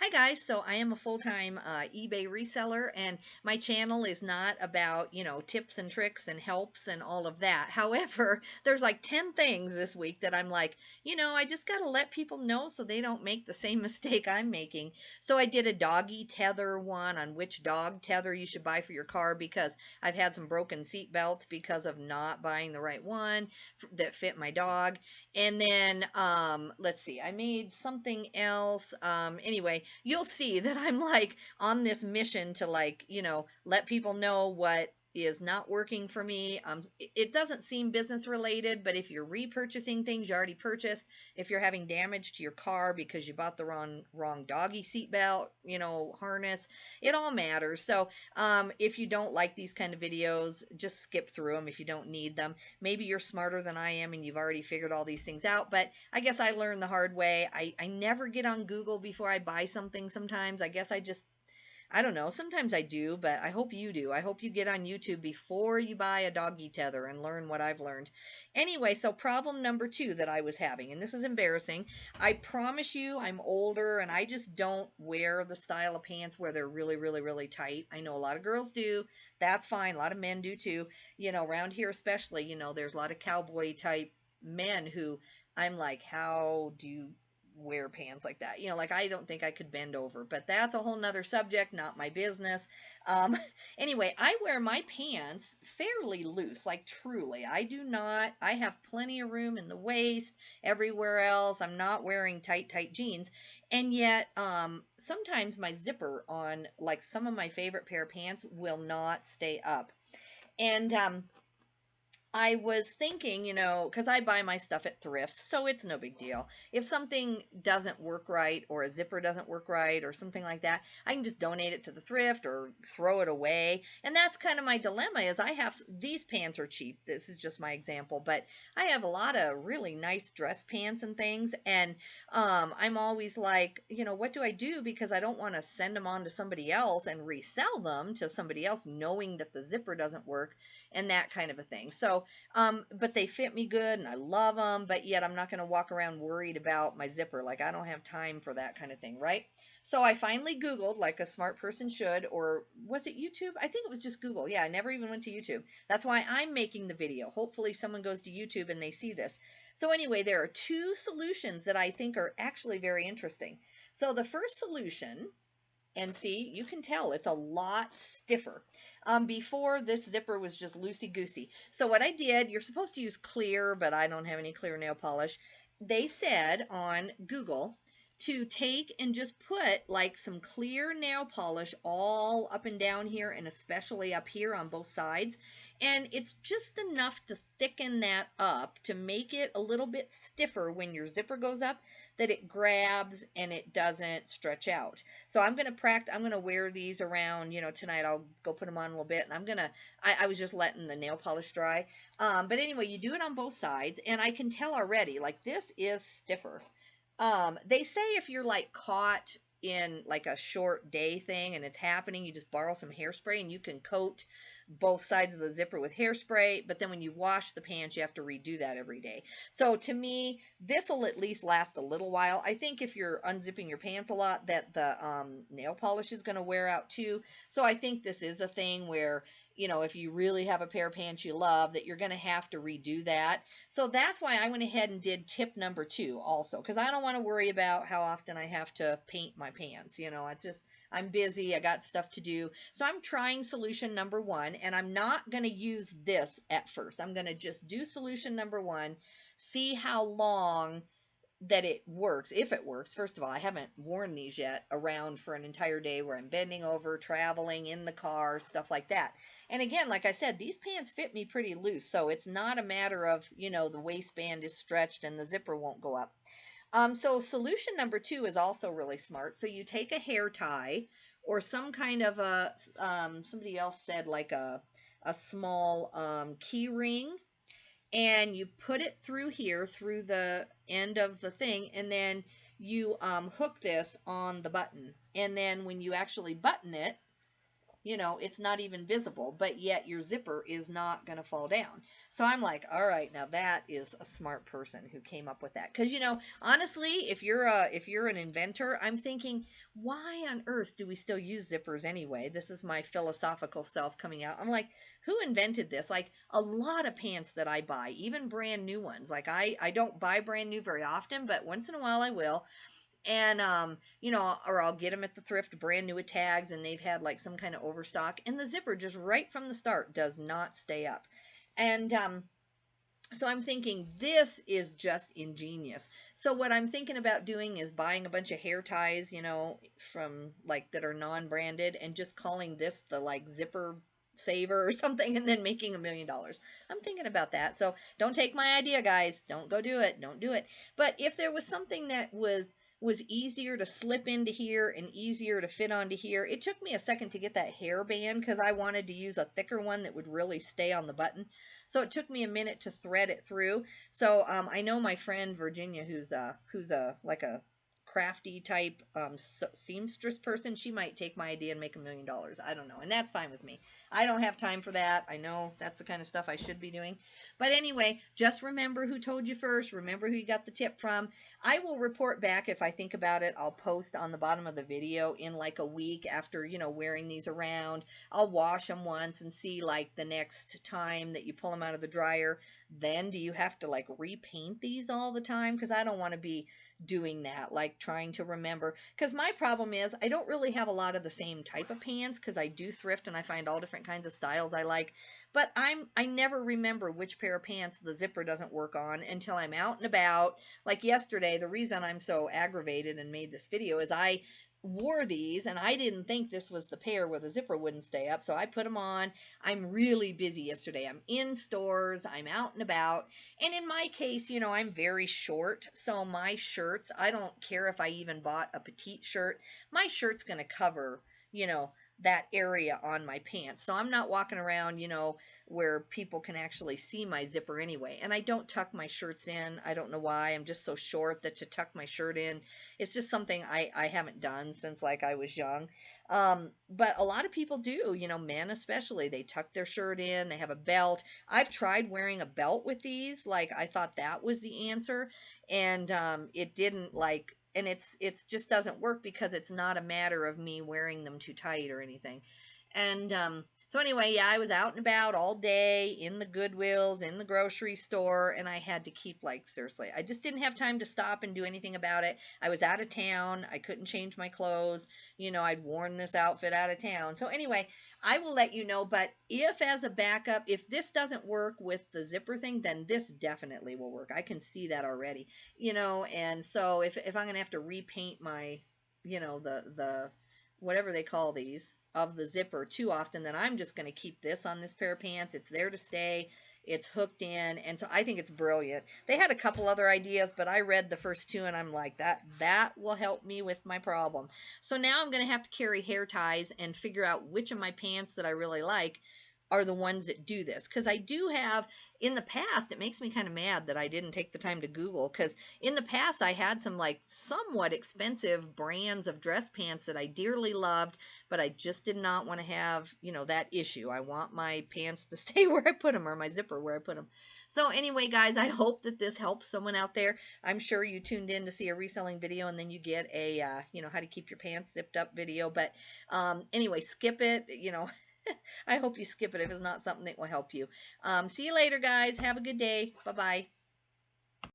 Hi guys, so I am a full-time eBay reseller and my channel is not about, tips and tricks and helps and all of that. However, there's like 10 things this week that I'm like, I just got to let people know so they don't make the same mistake I'm making. So I did a doggy tether one on which dog tether you should buy for your car because I've had some broken seat belts because of not buying the right one that fit my dog. And then let's see, I made something else. Anyway, you'll see that I'm like on this mission to like, let people know what is not working for me. It doesn't seem business related, but if you're repurchasing things you already purchased, if you're having damage to your car because you bought the wrong doggy seatbelt, harness, it all matters. So if you don't like these kind of videos, just skip through them if you don't need them. Maybe you're smarter than I am and you've already figured all these things out, but I guess I learned the hard way. I never get on Google before I buy something sometimes. I guess I don't know. Sometimes I do, but I hope you do. I hope you get on YouTube before you buy a doggy tether and learn what I've learned. Anyway, so problem number two that I was having, and this is embarrassing. I promise you I'm older and I just don't wear the style of pants where they're really, really, really tight. I know a lot of girls do. That's fine. A lot of men do too. Around here especially, there's a lot of cowboy type men who I'm like, how do you wear pants like that? Like I don't think I could bend over, but that's a whole nother subject, not my business. Um, anyway, I wear my pants fairly loose, like truly. I have plenty of room in the waist, everywhere else. I'm not wearing tight, tight jeans. And yet, sometimes my zipper on like some of my favorite pair of pants will not stay up. And I was thinking, because I buy my stuff at thrift, so it's no big deal. If something doesn't work right, or a zipper doesn't work right, or something like that, I can just donate it to the thrift or throw it away. And that's kind of my dilemma is I have, these pants are cheap. This is just my example, but I have a lot of really nice dress pants and things. And I'm always like, what do I do? Because I don't want to send them on to somebody else and resell them to somebody else knowing that the zipper doesn't work and that kind of a thing. So but they fit me good and I love them, but yet I'm not going to walk around worried about my zipper. Like I don't have time for that kind of thing, right? So I finally Googled like a smart person should, or was it YouTube? I think it was just Google. Yeah, I never even went to YouTube. That's why I'm making the video. Hopefully someone goes to YouTube and they see this. So anyway, there are two solutions that I think are actually very interesting. So the first solution, and see, you can tell it's a lot stiffer. Before, this zipper was just loosey-goosey. So what I did, you're supposed to use clear, but I don't have any clear nail polish. They said on Google to take and just put like some clear nail polish all up and down here and especially up here on both sides. And it's just enough to thicken that up to make it a little bit stiffer when your zipper goes up, that it grabs and it doesn't stretch out. So I'm going to practice. I'm going to wear these around, tonight I'll go put them on a little bit. And I was just letting the nail polish dry. But anyway, you do it on both sides. And I can tell already, like this is stiffer. They say if you're like caught in like a short day thing and it's happening, you just borrow some hairspray and you can coat both sides of the zipper with hairspray, but then when you wash the pants you have to redo that every day. So to me, this will at least last a little while. I think if you're unzipping your pants a lot that the nail polish is going to wear out too. So I think this is a thing where, if you really have a pair of pants you love, that you're going to have to redo that. So that's why I went ahead and did tip number two also, because I don't want to worry about how often I have to paint my pants. It's just, I'm busy, I got stuff to do. So I'm trying solution number one, and I'm not going to use this at first. I'm going to just do solution number one, see how long that it works, if it works. First of all, I haven't worn these yet around for an entire day where I'm bending over, traveling in the car, stuff like that. And again, like I said, these pants fit me pretty loose, so it's not a matter of, the waistband is stretched and the zipper won't go up. So solution number two is also really smart. So you take a hair tie or some kind of a, somebody else said like a small key ring, and you put it through here, through the end of the thing, and then you hook this on the button. And then when you actually button it, you know, it's not even visible, but yet your zipper is not going to fall down. So I'm like, all right, now that is a smart person who came up with that. Because, you know, honestly, if you're an inventor, I'm thinking, why on earth do we still use zippers anyway? This is my philosophical self coming out. I'm like, who invented this? Like a lot of pants that I buy, even brand new ones. Like I don't buy brand new very often, but once in a while I will. And you know, or I'll get them at the thrift brand new with tags, and they've had like some kind of overstock, and the zipper just right from the start does not stay up. And so I'm thinking this is just ingenious. So what I'm thinking about doing is buying a bunch of hair ties, you know, from like that are non-branded, and just calling this the like zipper saver or something, and then making $1 million. I'm thinking about that. So don't take my idea, guys. Don't go do it. Don't do it. But if there was something that was easier to slip into here and easier to fit onto here. It took me a second to get that hairband because I wanted to use a thicker one that would really stay on the button. So it took me a minute to thread it through. So I know my friend Virginia, who's a like a crafty type seamstress person. She might take my idea and make $1 million. I don't know, and that's fine with me. I don't have time for that. I know that's the kind of stuff I should be doing. But anyway, just remember who told you first. Remember who you got the tip from. I will report back if I think about it. I'll post on the bottom of the video in like a week after, you know, wearing these around. I'll wash them once and see like the next time that you pull them out of the dryer. Then do you have to like repaint these all the time? Because I don't want to be doing that, like trying to remember. Because my problem is I don't really have a lot of the same type of pants because I do thrift and I find all different kinds of styles I like. But I never remember which pair of pants the zipper doesn't work on until I'm out and about. Like yesterday, the reason I'm so aggravated and made this video is I wore these and I didn't think this was the pair where the zipper wouldn't stay up, so I put them on. I'm really busy yesterday. I'm in stores, I'm out and about, and in my case, you know, I'm very short, so my shirts, I don't care if I even bought a petite shirt, my shirt's going to cover, you know, that area on my pants. So I'm not walking around, you know, where people can actually see my zipper anyway. And I don't tuck my shirts in. I don't know why. I'm just so short that to tuck my shirt in, it's just something I haven't done since like I was young. But a lot of people do, you know, men especially, they tuck their shirt in, they have a belt. I've tried wearing a belt with these. Like I thought that was the answer. And it didn't like, and it's just doesn't work because it's not a matter of me wearing them too tight or anything. And so anyway, yeah, I was out and about all day in the Goodwills, in the grocery store, and I had to keep like seriously. I just didn't have time to stop and do anything about it. I was out of town. I couldn't change my clothes. You know, I'd worn this outfit out of town. So anyway, I will let you know, but if as a backup, if this doesn't work with the zipper thing, then this definitely will work. I can see that already, you know, and so if I'm going to have to repaint my, you know, the whatever they call these of the zipper too often, then I'm just going to keep this on this pair of pants. It's there to stay. It's hooked in, and so I think it's brilliant. They had a couple other ideas, but I read the first two and I'm like, that will help me with my problem. So now I'm going to have to carry hair ties and figure out which of my pants that I really like are the ones that do this, because I do have in the past, it makes me kind of mad that I didn't take the time to Google, because in the past I had some like somewhat expensive brands of dress pants that I dearly loved, but I just did not want to have, you know, that issue. I want my pants to stay where I put them, or my zipper where I put them. So anyway, guys, I hope that this helps someone out there. I'm sure you tuned in to see a reselling video and then you get a you know, how to keep your pants zipped up video, but anyway, skip it, you know. I hope you skip it if it's not something that will help you. See you later, guys. Have a good day. Bye-bye.